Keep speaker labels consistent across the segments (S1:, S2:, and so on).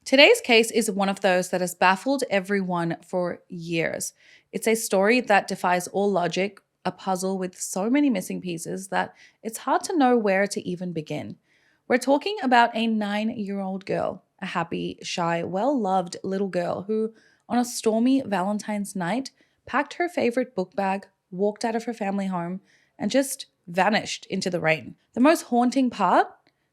S1: Today's case is one of those that has baffled everyone for years. It's a story that defies all logic, a puzzle with so many missing pieces that it's hard to know where to even begin. We're talking about a 9-year-old girl, a happy, shy, well loved little girl who, on a stormy Valentine's night, packed her favorite book bag, walked out of her family home, and just vanished into the rain. The most haunting part?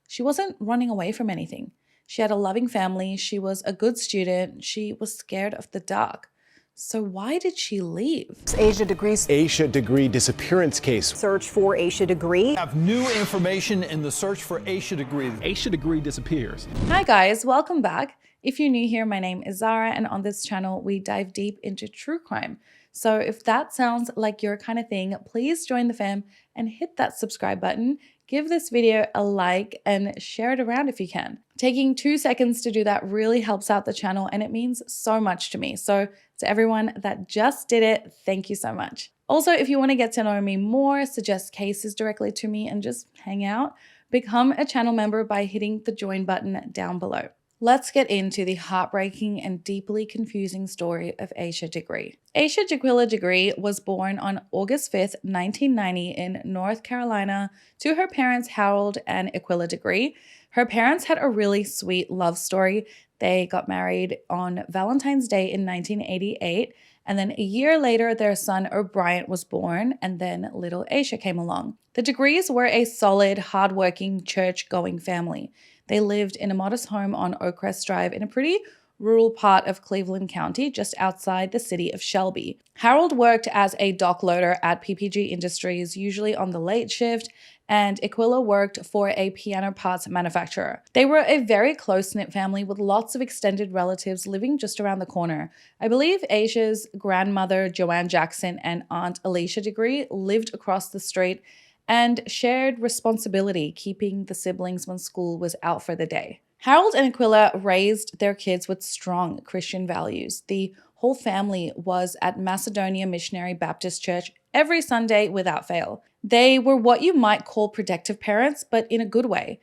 S1: She wasn't running away from anything. She had a loving family, she was a good student, she was scared of the dark. So why did she leave?
S2: Asha Degree disappearance case.
S3: Search for Asha Degree.
S4: Have new information in the search for Asha Degree.
S5: Asha Degree disappears.
S1: Hi guys, welcome back. If you're new here, my name is Zara, and on this channel we dive deep into true crime. So if that sounds like your kind of thing, please join the fam and hit that subscribe button. Give this video a like and share it around if you can. Taking 2 seconds to do that really helps out the channel and it means so much to me. So to everyone that just did it, thank you so much. Also, if you want to get to know me more, suggest cases directly to me and just hang out, become a channel member by hitting the join button down below. Let's get into the heartbreaking and deeply confusing story of Asha Degree. Asha Degree was born on August 5th, 1990 in North Carolina to her parents Harold and Aquila Degree. Her parents had a really sweet love story. They got married on Valentine's Day in 1988, and then a year later their son O'Brien was born, and then little Asha came along. The Degrees were a solid, hardworking, church-going family. They lived in a modest home on Oakcrest Drive in a pretty rural part of Cleveland County, just outside the city of Shelby. Harold worked as a dock loader at PPG Industries, usually on the late shift, and Aquila worked for a piano parts manufacturer. They were a very close-knit family with lots of extended relatives living just around the corner. I believe Asha's grandmother, Joanne Jackson, and Aunt Alicia Degree lived across the street and shared responsibility keeping the siblings when school was out for the day. Harold and Aquila raised their kids with strong Christian values. The whole family was at Macedonia Missionary Baptist Church every Sunday without fail. They were what you might call protective parents, but in a good way.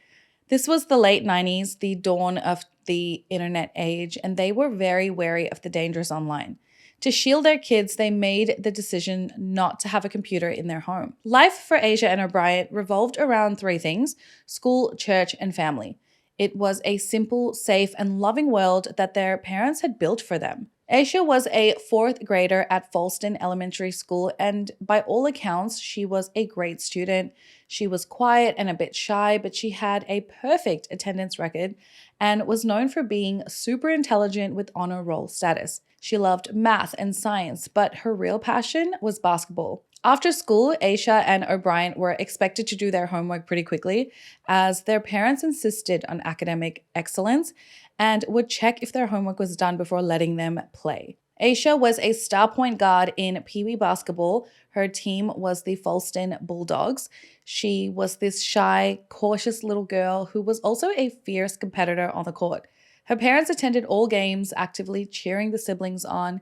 S1: This was the late 90s, the dawn of the internet age, and they were very wary of the dangers online. To shield their kids, they made the decision not to have a computer in their home. Life for Asha and O'Brien revolved around 3 things: school, church, and family. It was a simple, safe, and loving world that their parents had built for them. Asha was a 4th grader at Falston Elementary School, and by all accounts, she was a great student. She was quiet and a bit shy, but she had a perfect attendance record and was known for being super intelligent with honor roll status. She loved math and science, but her real passion was basketball. After school, Asha and O'Brien were expected to do their homework pretty quickly, as their parents insisted on academic excellence and would check if their homework was done before letting them play. Asha was a star point guard in Pee Wee basketball. Her team was the Falston Bulldogs. She was this shy, cautious little girl who was also a fierce competitor on the court. Her parents attended all games, actively cheering the siblings on.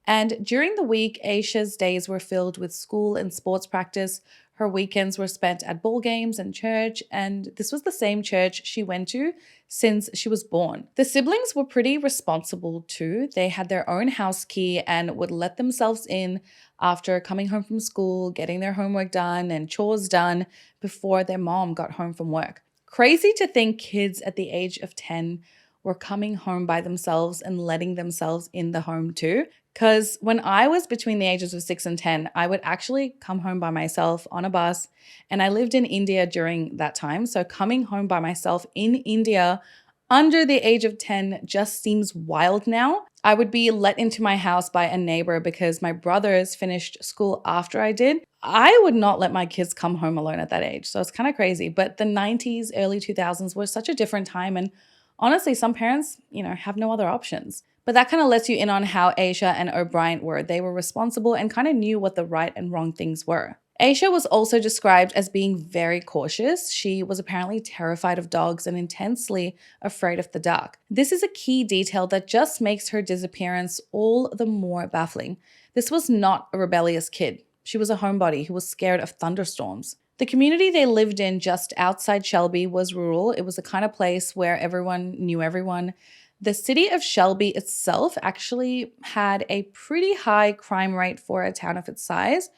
S1: And during the week, Asha's days were filled with school and sports practice. Her weekends were spent at ball games and church, and this was the same church she went to since she was born. The siblings were pretty responsible too. They had their own house key and would let themselves in after coming home from school, getting their homework done and chores done before their mom got home from work. Crazy to think kids at the age of 10 were coming home by themselves and letting themselves in the home too. Because when I was between the ages of 6 and 10, I would actually come home by myself on a bus, and I lived in India during that time. So coming home by myself in India under the age of 10 just seems wild now. I would be let into my house by a neighbor because my brothers finished school after I did. I would not let my kids come home alone at that age. So it's kind of crazy. But the 90s, early 2000s were such a different time, and honestly, some parents, have no other options. But that kind of lets you in on how Asha and O'Brien were. They were responsible and kind of knew what the right and wrong things were. Asha was also described as being very cautious. She was apparently terrified of dogs and intensely afraid of the dark. This is a key detail that just makes her disappearance all the more baffling. This was not a rebellious kid. She was a homebody who was scared of thunderstorms. The community they lived in just outside Shelby was rural. It was the kind of place where everyone knew everyone. The city of Shelby itself actually had a pretty high crime rate for a town of its size,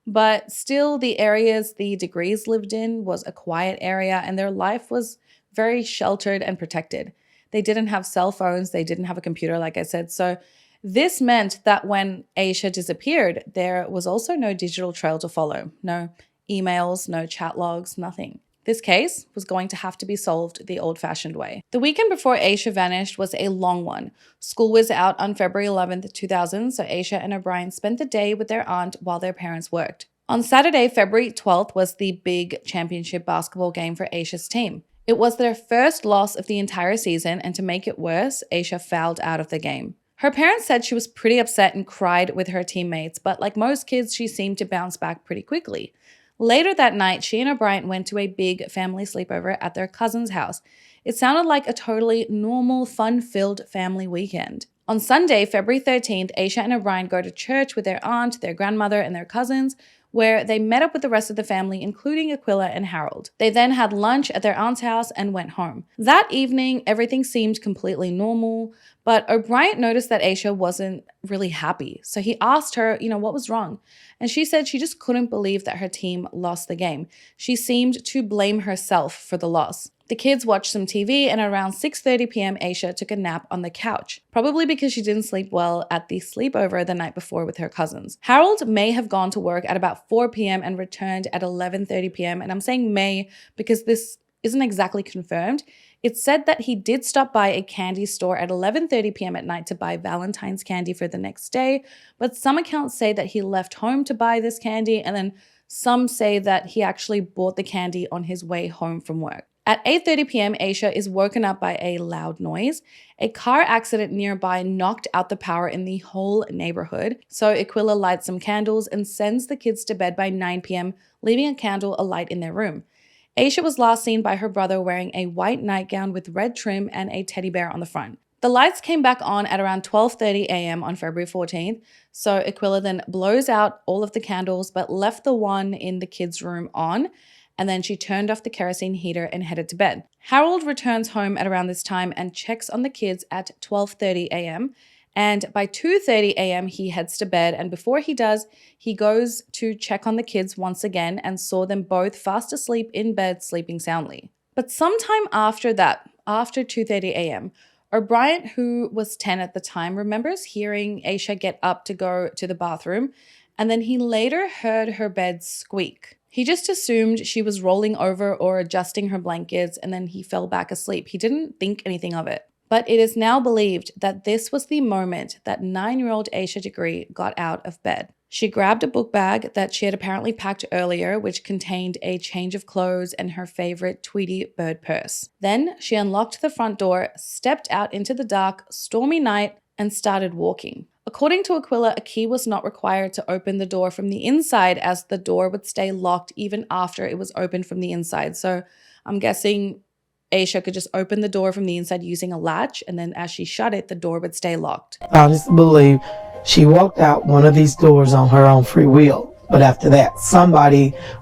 S1: but still the areas the Degrees lived in was a quiet area and their life was very sheltered and protected. They didn't have cell phones, they didn't have a computer, like I said. So this meant that when Asha disappeared, there was also no digital trail to follow, no emails, no chat logs, nothing. This case was going to have to be solved the old-fashioned way. The weekend before Asha vanished was a long one. School was out on February 11th, 2000, so Asha and O'Brien spent the day with their aunt while their parents worked. On Saturday, February 12th, was the big championship basketball game for Asha's team. It was their first loss of the entire season, and to make it worse, Asha fouled out of the game. Her parents said she was pretty upset and cried with her teammates, but like most kids, she seemed to bounce back pretty quickly. Later that night, she and O'Brien went to a big family sleepover at their cousin's house. It sounded like a totally normal, fun-filled family weekend. On Sunday, February 13th, Asha and O'Brien go to church with their aunt, their grandmother, and their cousins, where they met up with the rest of the family, including Aquila and Harold. They then had lunch at their aunt's house and went home. That evening, everything seemed completely normal, but O'Brien noticed that Asha wasn't really happy. So he asked her, what was wrong? And she said she just couldn't believe that her team lost the game. She seemed to blame herself for the loss. The kids watched some TV, and around 6:30 p.m., Asha took a nap on the couch, probably because she didn't sleep well at the sleepover the night before with her cousins. Harold may have gone to work at about 4 p.m. and returned at 11:30 p.m., and I'm saying may because this isn't exactly confirmed. It's said that he did stop by a candy store at 11:30 p.m. at night to buy Valentine's candy for the next day, but some accounts say that he left home to buy this candy, and then some say that he actually bought the candy on his way home from work. At 8:30 p.m., Asha is woken up by a loud noise. A car accident nearby knocked out the power in the whole neighborhood, so Aquila lights some candles and sends the kids to bed by 9 p.m., leaving a candle alight in their room. Asha was last seen by her brother wearing a white nightgown with red trim and a teddy bear on the front. The lights came back on at around 12:30 a.m. on February 14th, so Aquila then blows out all of the candles but left the one in the kids' room on, and then she turned off the kerosene heater and headed to bed. Harold returns home at around this time and checks on the kids at 12:30 a.m., and by 2:30 a.m. he heads to bed, and before he does, he goes to check on the kids once again and saw them both fast asleep in bed, sleeping soundly. But sometime after that, after 2:30 a.m., O'Brien, who was 10 at the time, remembers hearing Asha get up to go to the bathroom, and then he later heard her bed squeak. He just assumed she was rolling over or adjusting her blankets, and then he fell back asleep. He didn't think anything of it. But it is now believed that this was the moment that 9-year-old Asha Degree got out of bed. She grabbed a book bag that she had apparently packed earlier, which contained a change of clothes and her favorite Tweety bird purse. Then she unlocked the front door, stepped out into the dark, stormy night, and started walking. According to Aquila, a key was not required to open the door from the inside, as the door would stay locked even after it was opened from the inside. So I'm guessing Asha could just open the door from the inside using a latch, and then as she shut it, the door would stay locked.
S5: I honestly believe she walked out one of these doors on her own free will. But after that,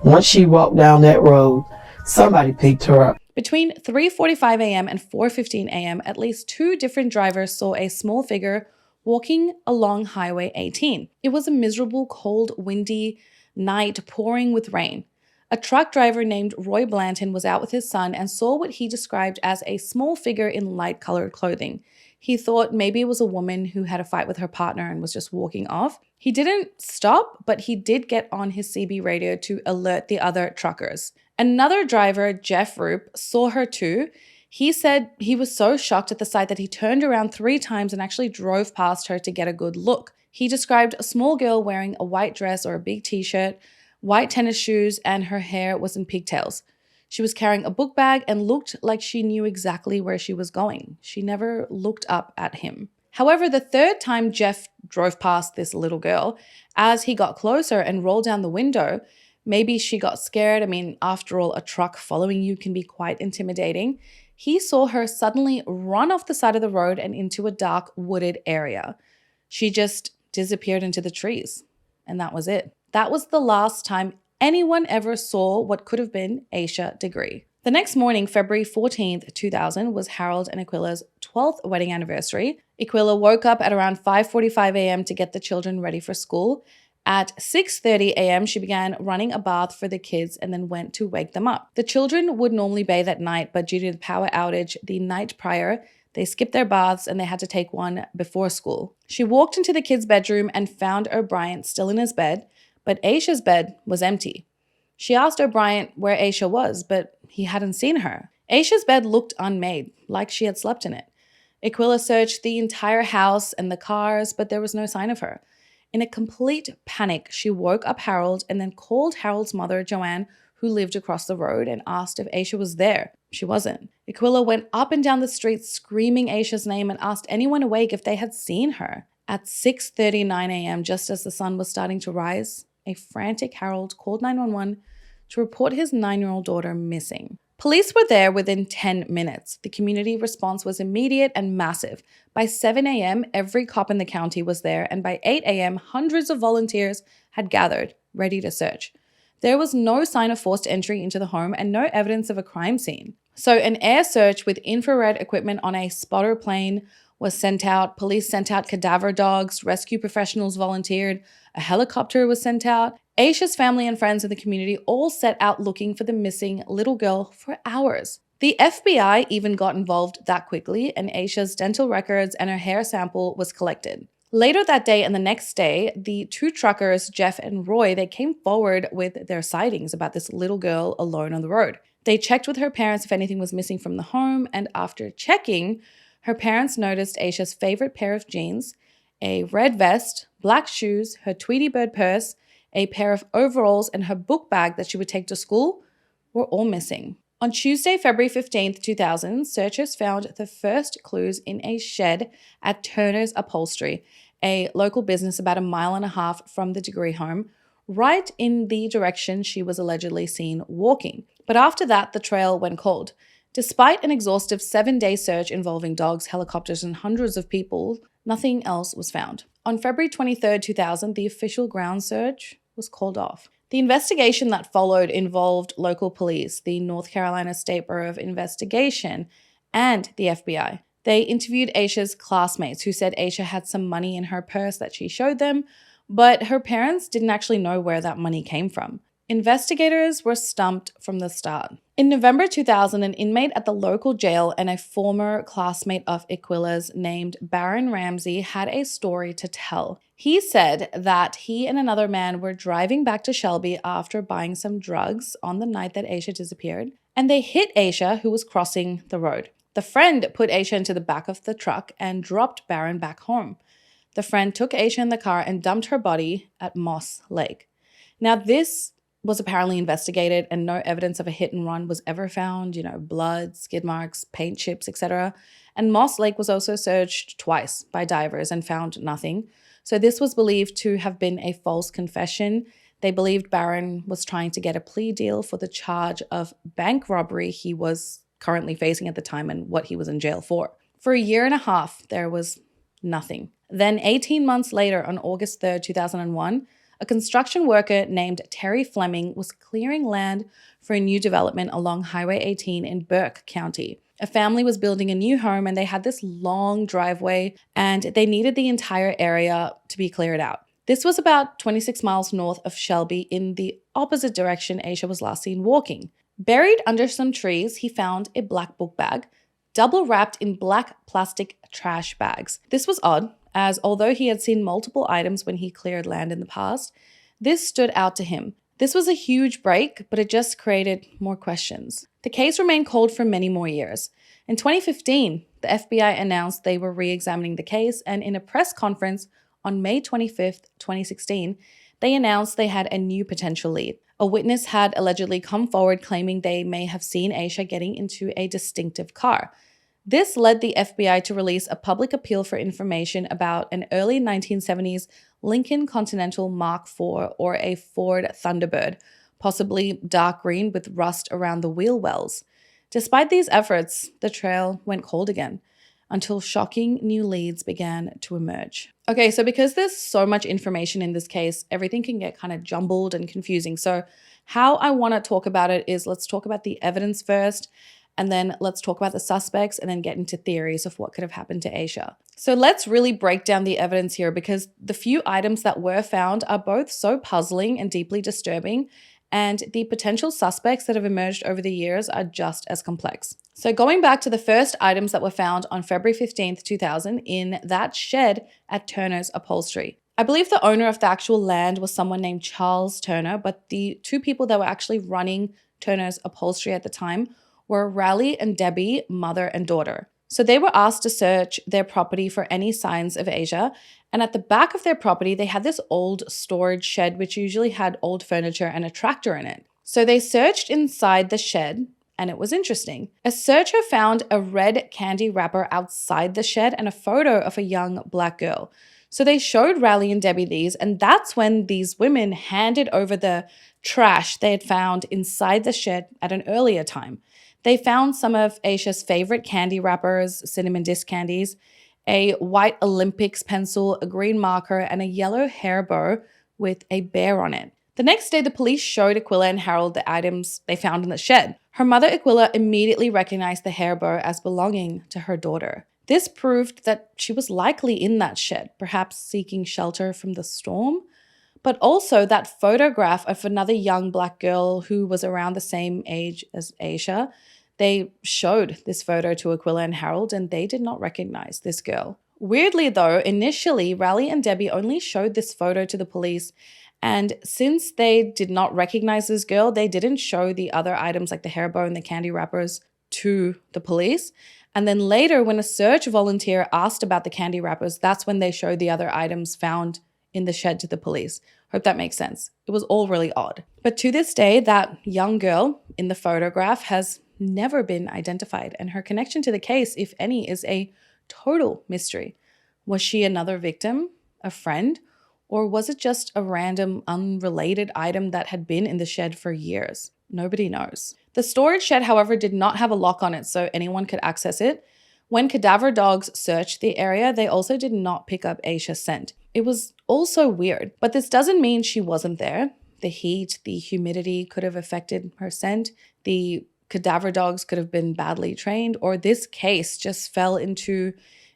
S5: once she walked down that road, somebody picked her up.
S1: Between 3:45 a.m. and 4:15 a.m., at least 2 different drivers saw a small figure walking along Highway 18. It was a miserable, cold, windy night pouring with rain. A truck driver named Roy Blanton was out with his son and saw what he described as a small figure in light-colored clothing. He thought maybe it was a woman who had a fight with her partner and was just walking off. He didn't stop, but he did get on his CB radio to alert the other truckers. Another driver, Jeff Roop, saw her too. He said he was so shocked at the sight that he turned around 3 times and actually drove past her to get a good look. He described a small girl wearing a white dress or a big t-shirt, white tennis shoes, and her hair was in pigtails. She was carrying a book bag and looked like she knew exactly where she was going. She never looked up at him. However, the 3rd time Jeff drove past this little girl, as he got closer and rolled down the window, maybe she got scared. I mean, after all, a truck following you can be quite intimidating. He saw her suddenly run off the side of the road and into a dark wooded area. She just disappeared into the trees, and that was it. That was the last time anyone ever saw what could have been Asha Degree. The next morning, February 14th, 2000, was Harold and Aquila's 12th wedding anniversary. Aquila woke up at around 5:45 a.m. to get the children ready for school. At 6:30 a.m., she began running a bath for the kids and then went to wake them up. The children would normally bathe at night, but due to the power outage the night prior, they skipped their baths and they had to take one before school. She walked into the kids' bedroom and found O'Brien still in his bed, but Aisha's bed was empty. She asked O'Brien where Aisha was, but he hadn't seen her. Aisha's bed looked unmade, like she had slept in it. Aquila searched the entire house and the cars, but there was no sign of her. In a complete panic, she woke up Harold and then called Harold's mother, Joanne, who lived across the road, and asked if Aisha was there. She wasn't. Aquila went up and down the street screaming Aisha's name and asked anyone awake if they had seen her. At 6:39 a.m., just as the sun was starting to rise, a frantic Harold called 911 to report his 9-year-old daughter missing. Police were there within 10 minutes. The community response was immediate and massive. By 7 a.m., every cop in the county was there, and by 8 a.m., hundreds of volunteers had gathered, ready to search. There was no sign of forced entry into the home and no evidence of a crime scene. So an air search with infrared equipment on a spotter plane was sent out. Police sent out cadaver dogs. Rescue professionals volunteered. A helicopter was sent out. Aisha's family and friends in the community all set out looking for the missing little girl for hours. The FBI even got involved that quickly, and Aisha's dental records and her hair sample was collected. Later that day and the next day, the two truckers, Jeff and Roy, they came forward with their sightings about this little girl alone on the road. They checked with her parents if anything was missing from the home, and after checking, her parents noticed Aisha's favorite pair of jeans, a red vest, black shoes, her Tweety Bird purse, a pair of overalls, and her book bag that she would take to school were all missing. On Tuesday, February 15th, 2000, searchers found the first clues in a shed at Turner's Upholstery, a local business about a mile and a half from the Degree home, right in the direction she was allegedly seen walking. But after that, the trail went cold. Despite an exhaustive 7-day search involving dogs, helicopters, and hundreds of people, nothing else was found. On February 23, 2000, the official ground search was called off. The investigation that followed involved local police, the North Carolina State Bureau of Investigation, and the FBI. They interviewed Aisha's classmates who said Aisha had some money in her purse that she showed them, but her parents didn't actually know where that money came from. Investigators were stumped from the start. In November 2000, an inmate at the local jail and a former classmate of Aquila's named Baron Ramsey had a story to tell. He said that he and another man were driving back to Shelby after buying some drugs on the night that Aisha disappeared, and they hit Aisha, who was crossing the road. The friend put Aisha into the back of the truck and dropped Baron back home. The friend took Aisha in the car and dumped her body at Moss Lake. Now, this was apparently investigated and no evidence of a hit and run was ever found, blood, skid marks, paint chips, etc. And Moss Lake was also searched twice by divers and found nothing. So this was believed to have been a false confession. They believed Baron was trying to get a plea deal for the charge of bank robbery he was currently facing at the time and what he was in jail for. For a year and a half, there was nothing. Then 18 months later, on August 3rd, 2001, a construction worker named Terry Fleming was clearing land for a new development along Highway 18 in Burke County. A family was building a new home and they had this long driveway and they needed the entire area to be cleared out. This was about 26 miles north of Shelby in the opposite direction Aisha was last seen walking. Buried under some trees, he found a black book bag, double wrapped in black plastic trash bags. This was odd, as although he had seen multiple items when he cleared land in the past, this stood out to him. This was a huge break, but it just created more questions. The case remained cold for many more years. In 2015, the FBI announced they were re-examining the case, and in a press conference on May 25th, 2016, they announced they had a new potential lead. A witness had allegedly come forward claiming they may have seen Aisha getting into a distinctive car. This led the FBI to release a public appeal for information about an early 1970s Lincoln Continental Mark IV or a Ford Thunderbird, possibly dark green with rust around the wheel wells. Despite these efforts, the trail went cold again. until shocking new leads began to emerge. Okay, so because there's so much information in this case, everything can get kind of jumbled and confusing. So how I want to talk about it is, let's talk about the evidence first, and then let's talk about the suspects, and then get into theories of what could have happened to Asha. So let's really break down the evidence here, because the few items that were found are both so puzzling and deeply disturbing, and the potential suspects that have emerged over the years are just as complex. So going back to the first items that were found on February 15th, 2000 in that shed at Turner's Upholstery. I believe the owner of the actual land was someone named Charles Turner, but the two people that were actually running Turner's Upholstery at the time were Raleigh and Debbie, mother and daughter. So they were asked to search their property for any signs of Asha, and at the back of their property, they had this old storage shed which usually had old furniture and a tractor in it. So they searched inside the shed, and it was interesting. A searcher found a red candy wrapper outside the shed and a photo of a young black girl. So they showed Raleigh and Debbie these, and that's when these women handed over the trash they had found inside the shed at an earlier time. They found some of Asha's favorite candy wrappers, cinnamon disc candies, a white Olympics pencil, a green marker, and a yellow hair bow with a bear on it. The next day, the police showed Aquila and Harold the items they found in the shed. Her mother, Aquila, immediately recognized the hair bow as belonging to her daughter. This proved that she was likely in that shed, perhaps seeking shelter from the storm. But also that photograph of another young black girl who was around the same age as Asha, they showed this photo to Aquila and Harold, and they did not recognize this girl. Weirdly though, initially, Raleigh and Debbie only showed this photo to the police, and since they did not recognize this girl, they didn't show the other items like the hair bow and the candy wrappers to the police. And then later, when a search volunteer asked about the candy wrappers, that's when they showed the other items found in the shed to the police. Hope that makes sense. It was all really odd. But to this day, that young girl in the photograph has never been identified, and her connection to the case, if any, is a total mystery. Was she another victim, a friend, or was it just a random, unrelated item that had been in the shed for years? Nobody knows. The storage shed, however, did not have a lock on it, so anyone could access it. When cadaver dogs searched the area, they also did not pick up Asha's scent. It was also weird, but this doesn't mean she wasn't there. The heat, the humidity could have affected her scent. The cadaver dogs could have been badly trained, or this case just fell into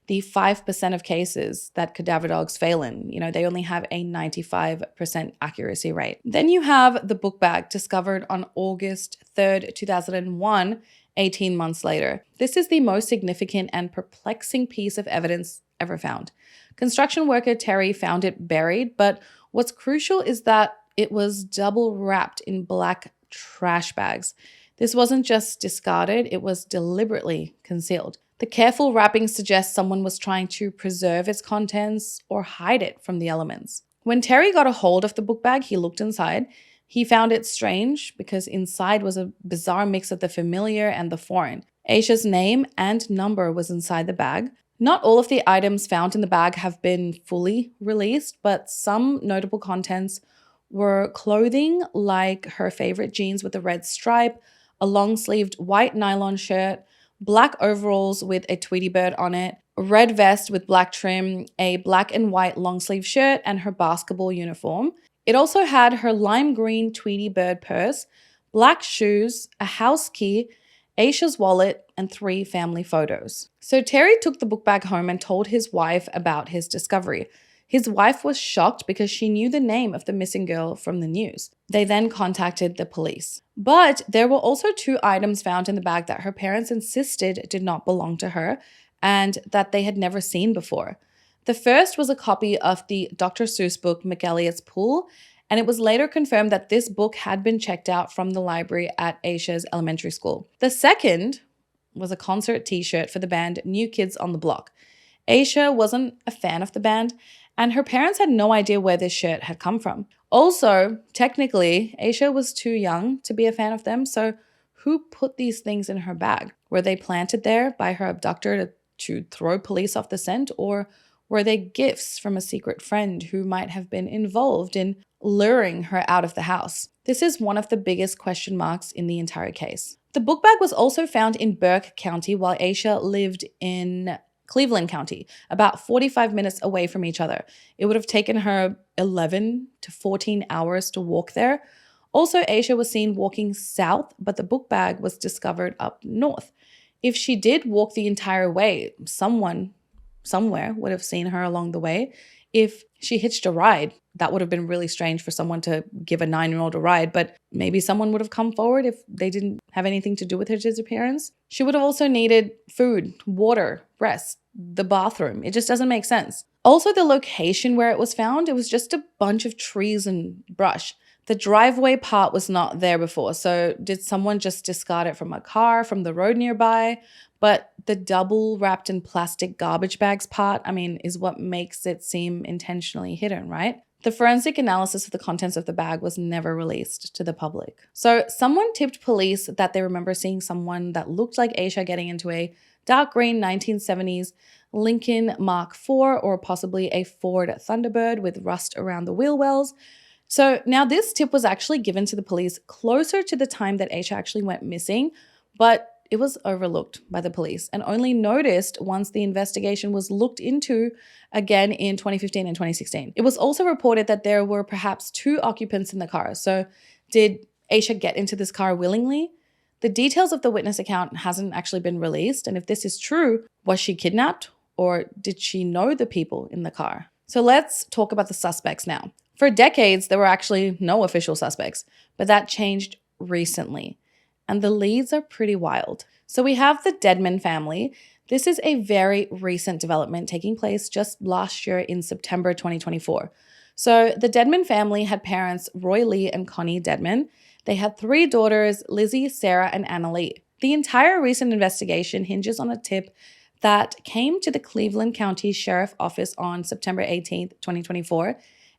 S1: the 5% of cases that cadaver dogs fail in. You know, they only have a 95% accuracy rate. Then you have the book bag discovered on August 3rd, 2001, 18 months later. This is the most significant and perplexing piece of evidence ever found. Construction worker Terry found it buried, but what's crucial is that it was double wrapped in black trash bags. This wasn't just discarded, it was deliberately concealed. The careful wrapping suggests someone was trying to preserve its contents or hide it from the elements. When Terry got a hold of the book bag, he looked inside. He found it strange because inside was a bizarre mix of the familiar and the foreign. Asha's name and number was inside the bag. Not all of the items found in the bag have been fully released, but some notable contents were clothing like her favorite jeans with a red stripe, a long-sleeved white nylon shirt, black overalls with a Tweety bird on it, a red vest with black trim, a black and white long-sleeve shirt, and her basketball uniform. It also had her lime green Tweety bird purse, black shoes, a house key, Asha's wallet, and 3 family photos. So Terry took the book bag home and told his wife about his discovery. His wife was shocked because she knew the name of the missing girl from the news. They then contacted the police. But there were also 2 items found in the bag that her parents insisted did not belong to her and that they had never seen before. The first was a copy of the Dr. Seuss book McElliot's Pool, and it was later confirmed that this book had been checked out from the library at Asha's elementary school. The second was a concert t-shirt for the band New Kids on the Block. Asha wasn't a fan of the band, and her parents had no idea where this shirt had come from. Also, technically, Asha was too young to be a fan of them, so who put these things in her bag? Were they planted there by her abductor to throw police off the scent, or were they gifts from a secret friend who might have been involved in luring her out of the house? This is one of the biggest question marks in the entire case. The book bag was also found in Burke County while Asha lived in Cleveland County, about 45 minutes away from each other. It would have taken her 11 to 14 hours to walk there. Also, Asha was seen walking south, but the book bag was discovered up north. If she did walk the entire way, someone somewhere would have seen her along the way. If she hitched a ride, that would have been really strange for someone to give a 9-year-old a ride, but maybe someone would have come forward if they didn't have anything to do with her disappearance. She would have also needed food, water, rest, the bathroom. It just doesn't make sense. Also, the location where it was found, it was just a bunch of trees and brush. The driveway part was not there before, so did someone just discard it from a car, from the road nearby? But the double wrapped in plastic garbage bags part, is what makes it seem intentionally hidden, right? The forensic analysis of the contents of the bag was never released to the public. So someone tipped police that they remember seeing someone that looked like Asha getting into a dark green 1970s Lincoln Mark IV or possibly a Ford Thunderbird with rust around the wheel wells. So now this tip was actually given to the police closer to the time that Asha actually went missing, but it was overlooked by the police and only noticed once the investigation was looked into again in 2015 and 2016. It was also reported that there were perhaps 2 occupants in the car. So did Asha get into this car willingly? The details of the witness account hasn't actually been released. And if this is true, was she kidnapped or did she know the people in the car? So let's talk about the suspects now. For decades, there were actually no official suspects, but that changed recently. And the leads are pretty wild. So we have the Deadman family. This is a very recent development taking place just last year in September 2024. So the Deadman family had parents Roy Lee and Connie Deadman. They had 3 daughters, Lizzie, Sarah, and Anna Lee. The entire recent investigation hinges on a tip that came to the Cleveland County Sheriff Office on September 18th, 2024.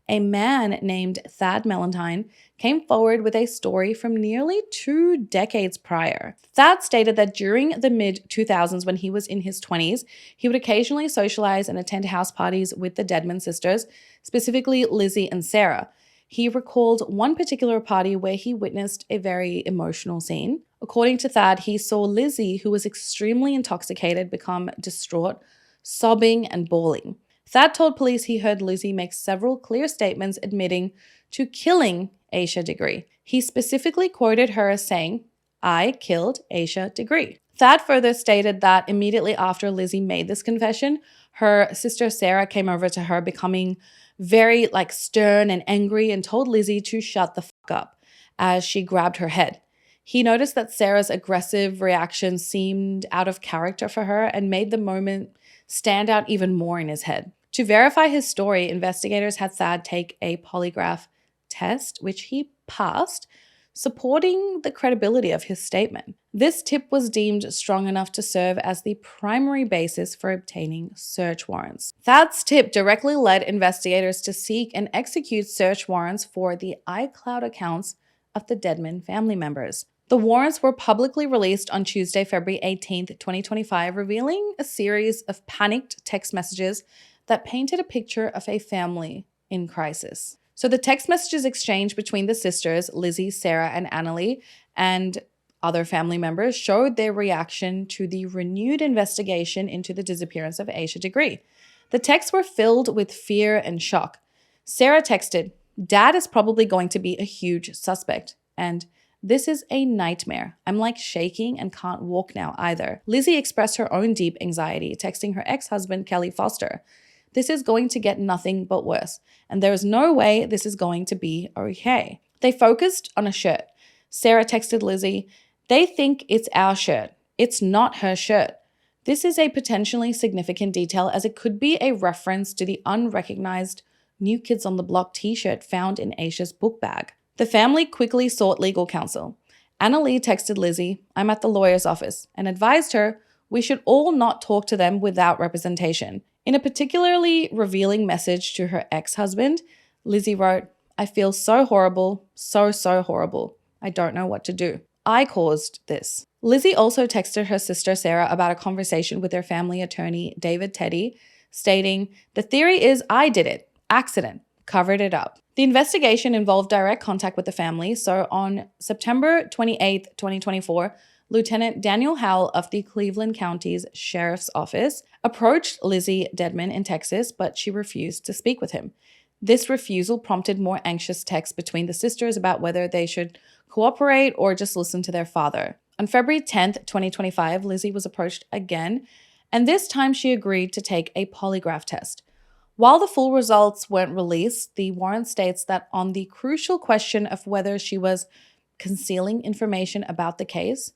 S1: A man named Thad Valentine came forward with a story from nearly 2 decades prior. Thad stated that during the mid-2000s, when he was in his 20s, he would occasionally socialize and attend house parties with the Deadman sisters, specifically Lizzie and Sarah. He recalled one particular party where he witnessed a very emotional scene. According to Thad, he saw Lizzie, who was extremely intoxicated, become distraught, sobbing and bawling. Thad told police he heard Lizzie make several clear statements admitting to killing Asha Degree. He specifically quoted her as saying, "I killed Asha Degree." Thad further stated that immediately after Lizzie made this confession, her sister Sarah came over to her, becoming very stern and angry, and told Lizzie to shut the fuck up as she grabbed her head. He noticed that Sarah's aggressive reaction seemed out of character for her and made the moment stand out even more in his head. To verify his story, investigators had Thad take a polygraph test, which he passed, supporting the credibility of his statement. This tip was deemed strong enough to serve as the primary basis for obtaining search warrants. Thad's tip directly led investigators to seek and execute search warrants for the iCloud accounts of the Deadman family members. The warrants were publicly released on Tuesday, February 18th, 2025, revealing a series of panicked text messages that painted a picture of a family in crisis. So the text messages exchanged between the sisters, Lizzie, Sarah, and Annalie, and other family members showed their reaction to the renewed investigation into the disappearance of Asha Degree. The texts were filled with fear and shock. Sarah texted, "Dad is probably going to be a huge suspect," and "This is a nightmare. I'm shaking and can't walk now either." Lizzie expressed her own deep anxiety, texting her ex-husband, Kelly Foster, "This is going to get nothing but worse, and there is no way this is going to be okay." They focused on a shirt. Sarah texted Lizzie, "They think it's our shirt. It's not her shirt." This is a potentially significant detail as it could be a reference to the unrecognized New Kids on the Block t-shirt found in Asha's book bag. The family quickly sought legal counsel. Anna Lee texted Lizzie, "I'm at the lawyer's office," and advised her we should all not talk to them without representation. In a particularly revealing message to her ex-husband, Lizzie wrote, "I feel so horrible, so horrible. I don't know what to do. I caused this." Lizzie also texted her sister Sarah about a conversation with her family attorney, David Teddy, stating, "The theory is I did it. Accident. Covered it up." The investigation involved direct contact with the family, so on September 28th, 2024, Lieutenant Daniel Howell of the Cleveland County's Sheriff's Office approached Lizzie Deadman in Texas, but she refused to speak with him. This refusal prompted more anxious texts between the sisters about whether they should cooperate or just listen to their father. On February 10th, 2025, Lizzie was approached again, and this time she agreed to take a polygraph test. While the full results weren't released, the warrant states that on the crucial question of whether she was concealing information about the case,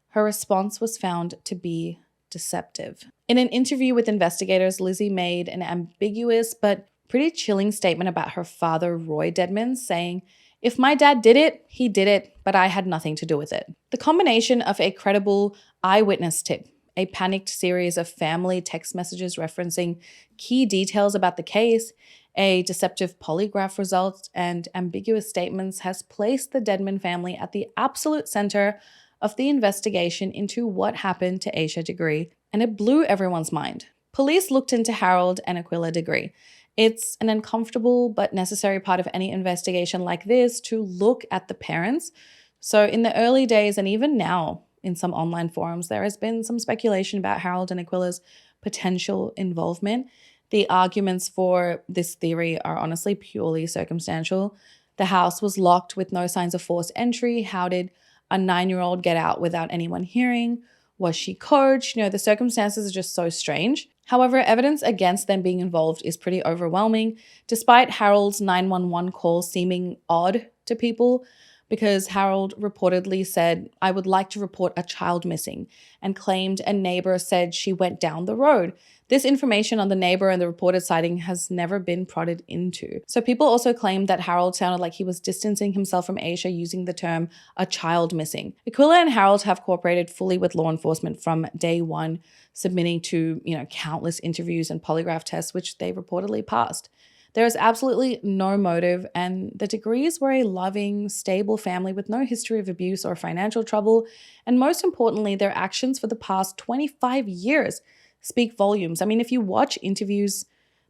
S1: her response was found to be deceptive. In an interview with investigators, Lizzie made an ambiguous but pretty chilling statement about her father, Roy Deadman, saying, "If my dad did it, he did it, but I had nothing to do with it." The combination of a credible eyewitness tip, a panicked series of family text messages referencing key details about the case, a deceptive polygraph result, and ambiguous statements has placed the Deadman family at the absolute center of the investigation into what happened to Asha Degree, and it blew everyone's mind. Police looked into Harold and Aquila Degree. It's an uncomfortable but necessary part of any investigation like this to look at the parents. So in the early days, and even now in some online forums, there has been some speculation about Harold and Aquila's potential involvement. The arguments for this theory are honestly purely circumstantial. The house was locked with no signs of forced entry. How did a 9-year-old get out without anyone hearing? Was she coached? The circumstances are just so strange. However, evidence against them being involved is pretty overwhelming, despite Harold's 911 call seeming odd to people, because Harold reportedly said, "I would like to report a child missing," and claimed a neighbor said she went down the road. This information on the neighbor and the reported sighting has never been prodded into. So people also claimed that Harold sounded like he was distancing himself from Asha using the term "a child missing." Aquila and Harold have cooperated fully with law enforcement from day one, submitting to, countless interviews and polygraph tests, which they reportedly passed. There is absolutely no motive, and the Degrees were a loving, stable family with no history of abuse or financial trouble, and most importantly, their actions for the past 25 years speak volumes. I mean, if you watch interviews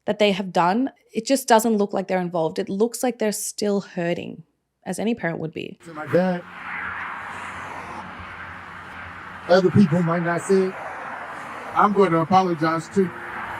S1: that they have done, it just doesn't look like they're involved. It looks like they're still hurting, as any parent would be.
S6: To my dad, other people might not say it. I'm going to apologize to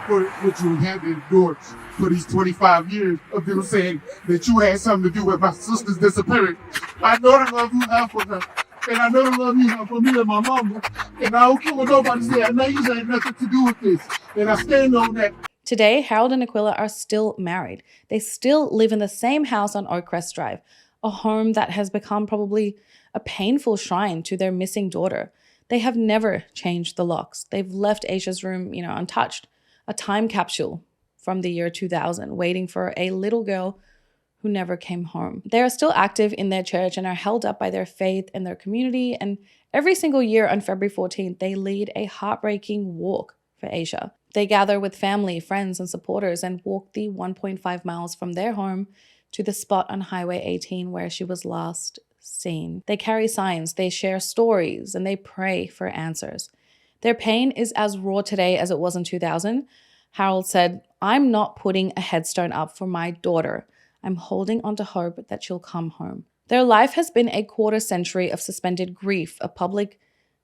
S6: for what you had to endure for these 25 years of them saying that you had something to do with my sister's disappearance. I know the love you have for her, and I know the love you have for me and my mama, and I don't care what nobody says. I know you had nothing to do with this, and I stand on that.
S1: Today, Harold and Aquila are still married. They still live in the same house on Oakcrest Drive, a home that has become probably a painful shrine to their missing daughter. They have never changed the locks. They've left Asha's room, untouched. A time capsule from the year 2000, waiting for a little girl who never came home. They are still active in their church and are held up by their faith and their community. And every single year on February 14th, they lead a heartbreaking walk for Asha. They gather with family, friends, and supporters and walk the 1.5 miles from their home to the spot on Highway 18 where she was last seen. They carry signs, they share stories, and they pray for answers. Their pain is as raw today as it was in 2000. Harold said, "I'm not putting a headstone up for my daughter. I'm holding on to hope that she'll come home." Their life has been a quarter century of suspended grief, a public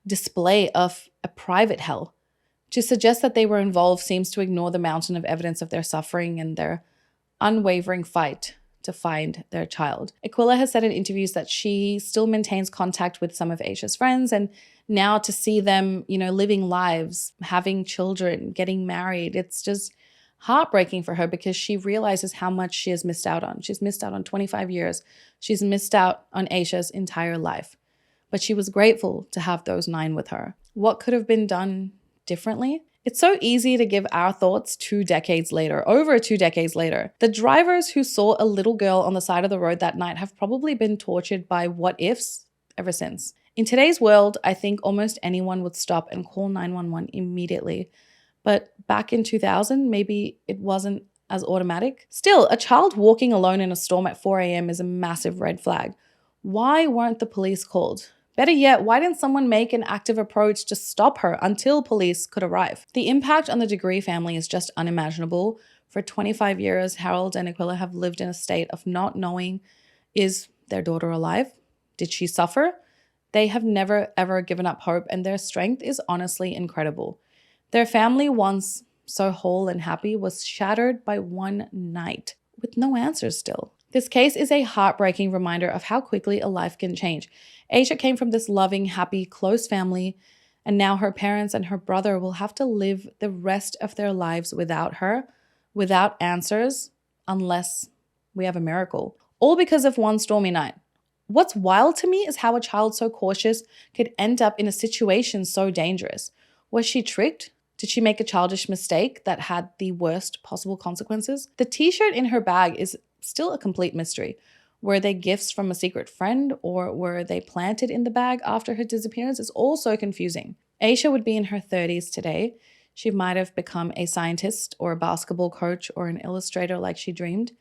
S1: display of a private hell. To suggest that they were involved seems to ignore the mountain of evidence of their suffering and their unwavering fight to find their child. Aquila has said in interviews that she still maintains contact with some of Asha's friends, and now to see them, living lives, having children, getting married, it's just heartbreaking for her because she realizes how much she has missed out on. She's missed out on 25 years. She's missed out on Asha's entire life. But she was grateful to have those 9 with her. What could have been done differently? It's so easy to give our thoughts 2 decades later, over 2 decades later. The drivers who saw a little girl on the side of the road that night have probably been tortured by what ifs ever since. In today's world, I think almost anyone would stop and call 911 immediately. But back in 2000, maybe it wasn't as automatic. Still, a child walking alone in a storm at 4 a.m. is a massive red flag. Why weren't the police called? Better yet, why didn't someone make an active approach to stop her until police could arrive? The impact on the Degree family is just unimaginable. For 25 years, Harold and Aquila have lived in a state of not knowing, is their daughter alive? Did she suffer? They have never ever given up hope, and their strength is honestly incredible. Their family, once so whole and happy, was shattered by one night with no answers still. This case is a heartbreaking reminder of how quickly a life can change. Asha came from this loving, happy, close family, and now her parents and her brother will have to live the rest of their lives without her, without answers, unless we have a miracle. All because of one stormy night. What's wild to me is how a child so cautious could end up in a situation so dangerous. Was she tricked? Did she make a childish mistake that had the worst possible consequences? The t-shirt in her bag is still a complete mystery. Were they gifts from a secret friend, or were they planted in the bag after her disappearance? It's all so confusing. Asha would be in her 30s today. She might have become a scientist or a basketball coach or an illustrator like she dreamed.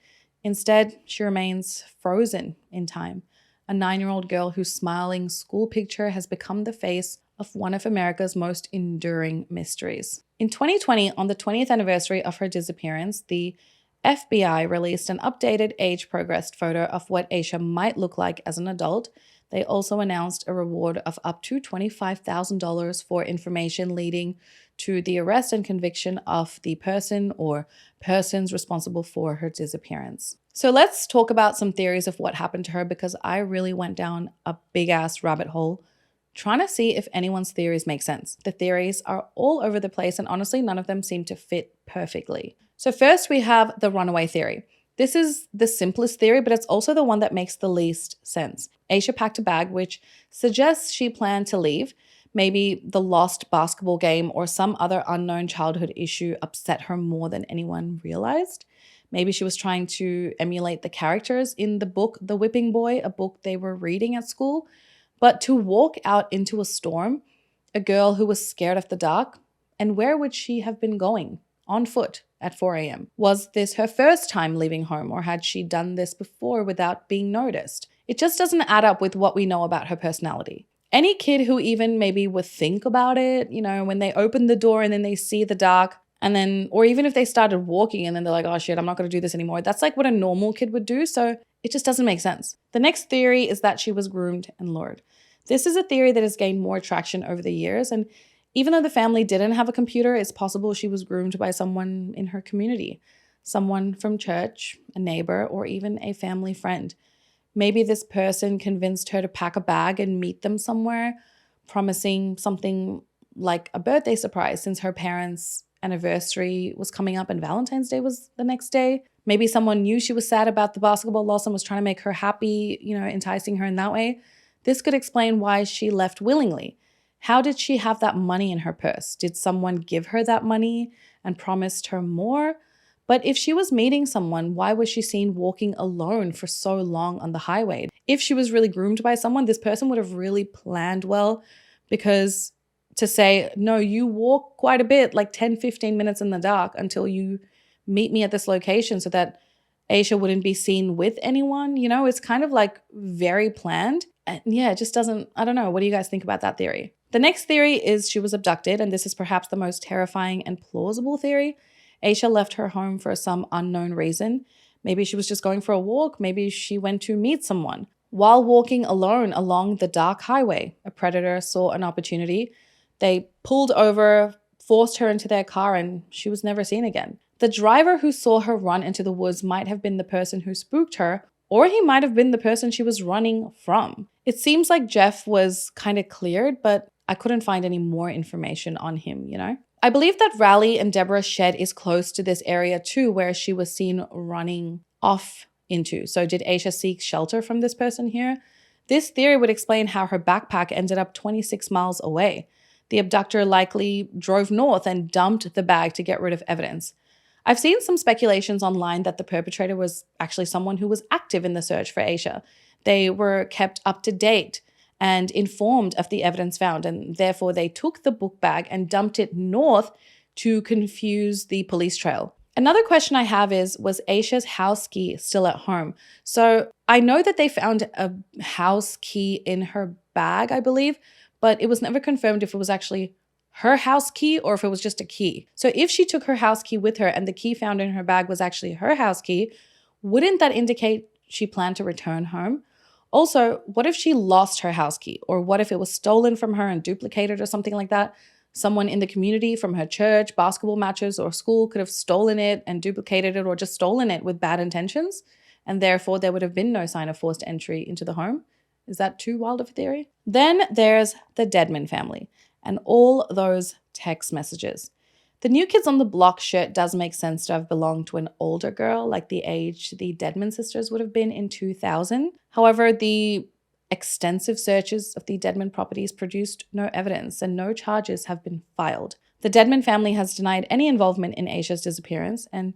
S1: Instead, she remains frozen in time. A 9-year-old girl whose smiling school picture has become the face of one of America's most enduring mysteries. In 2020, on the 20th anniversary of her disappearance, the FBI released an updated age-progressed photo of what Asha might look like as an adult. They also announced a reward of up to $25,000 for information leading to the arrest and conviction of the person or persons responsible for her disappearance. So let's talk about some theories of what happened to her, because I really went down a big-ass rabbit hole trying to see if anyone's theories make sense. The theories are all over the place, and honestly, none of them seem to fit perfectly. So first, we have the runaway theory. This is the simplest theory, but it's also the one that makes the least sense. Asha packed a bag, which suggests she planned to leave. Maybe the lost basketball game or some other unknown childhood issue upset her more than anyone realized. Maybe she was trying to emulate the characters in the book The Whipping Boy, a book they were reading at school. But to walk out into a storm, a girl who was scared of the dark, and where would she have been going? On foot at 4 a.m. Was this her first time leaving home, or had she done this before without being noticed? It just doesn't add up with what we know about her personality. Any kid who even maybe would think about it, when they open the door and then they see the dark, and then, or even if they started walking and then they're like, oh shit, I'm not going to do this anymore. That's like what a normal kid would do. So it just doesn't make sense. The next theory is that she was groomed and lured. This is a theory that has gained more traction over the years. And even though the family didn't have a computer, it's possible she was groomed by someone in her community, someone from church, a neighbor, or even a family friend. Maybe this person convinced her to pack a bag and meet them somewhere, promising something like a birthday surprise since her parents' anniversary was coming up and Valentine's Day was the next day. Maybe someone knew she was sad about the basketball loss and was trying to make her happy, enticing her in that way. This could explain why she left willingly. How did she have that money in her purse? Did someone give her that money and promised her more? But if she was meeting someone, why was she seen walking alone for so long on the highway? If she was really groomed by someone, this person would have really planned well, because to say, no, you walk quite a bit, like 10, 15 minutes in the dark until you meet me at this location so that Asha wouldn't be seen with anyone, it's kind of like very planned. And yeah, it just doesn't, I don't know. What do you guys think about that theory? The next theory is she was abducted, and this is perhaps the most terrifying and plausible theory. Asha left her home for some unknown reason. Maybe she was just going for a walk. Maybe she went to meet someone. While walking alone along the dark highway, a predator saw an opportunity. They pulled over, forced her into their car, and she was never seen again. The driver who saw her run into the woods might have been the person who spooked her, or he might have been the person she was running from. It seems like Jeff was kind of cleared, but I couldn't find any more information on him, I believe that Raleigh and Deborah's shed is close to this area too, where she was seen running off into. So did Asha seek shelter from this person here? This theory would explain how her backpack ended up 26 miles away. The abductor likely drove north and dumped the bag to get rid of evidence. I've seen some speculations online that the perpetrator was actually someone who was active in the search for Asha. They were kept up to date and informed of the evidence found, and therefore they took the book bag and dumped it north to confuse the police trail. Another question I have is, was Asha's house key still at home? So I know that they found a house key in her bag, I believe, but it was never confirmed if it was actually her house key or if it was just a key. So if she took her house key with her and the key found in her bag was actually her house key, wouldn't that indicate she planned to return home? Also, what if she lost her house key? Or what if it was stolen from her and duplicated or something like that? Someone in the community from her church, basketball matches, or school could have stolen it and duplicated it, or just stolen it with bad intentions, and therefore there would have been no sign of forced entry into the home. Is that too wild of a theory? Then there's the Deadman family and all those text messages. The New Kids on the Block shirt does make sense to have belonged to an older girl, like the age the Deadman sisters would have been in 2000. However, the extensive searches of the Deadman properties produced no evidence and no charges have been filed. The Deadman family has denied any involvement in Asha's disappearance, and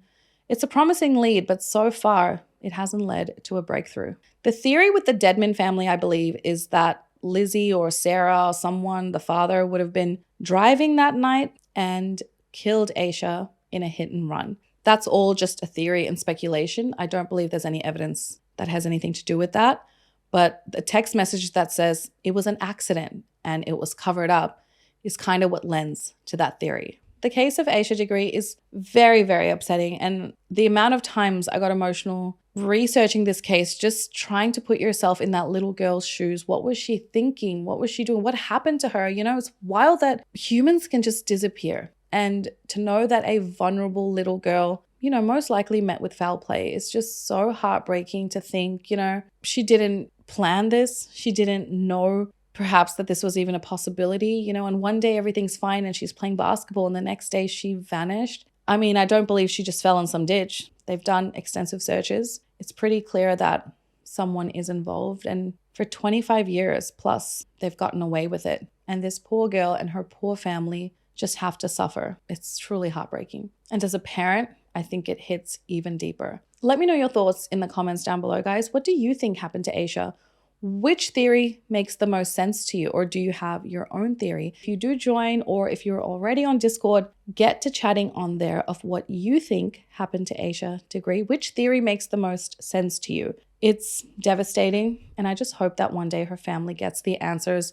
S1: it's a promising lead, but so far it hasn't led to a breakthrough. The theory with the Deadman family, I believe, is that Lizzie or Sarah or someone, the father, would have been driving that night and killed Asha in a hit and run. That's all just a theory and speculation. I don't believe there's any evidence that has anything to do with that. But the text message that says it was an accident and it was covered up is kind of what lends to that theory. The case of Asha Degree is very, very upsetting. And the amount of times I got emotional researching this case, just trying to put yourself in that little girl's shoes. What was she thinking? What was she doing? What happened to her? You know, it's wild that humans can just disappear. And to know that a vulnerable little girl, you know, most likely met with foul play, is just so heartbreaking to think, you know, she didn't plan this. She didn't know perhaps that this was even a possibility, you know, and one day everything's fine and she's playing basketball and the next day she vanished. I mean, I don't believe she just fell in some ditch. They've done extensive searches. It's pretty clear that someone is involved, and for 25 years plus, they've gotten away with it. And this poor girl and her poor family just have to suffer. It's truly heartbreaking. And as a parent, I think it hits even deeper. Let me know your thoughts in the comments down below, guys. What do you think happened to Asha? Which theory makes the most sense to you, or do you have your own theory? If you do join, or if you're already on Discord, get to chatting on there of what you think happened to Asha Degree. Which theory makes the most sense to you? It's devastating, and I just hope that one day her family gets the answers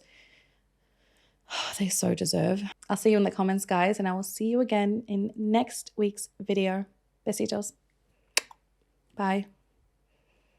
S1: they so deserve. I'll see you in the comments, guys, and I will see you again in next week's video. Besitos. Bye.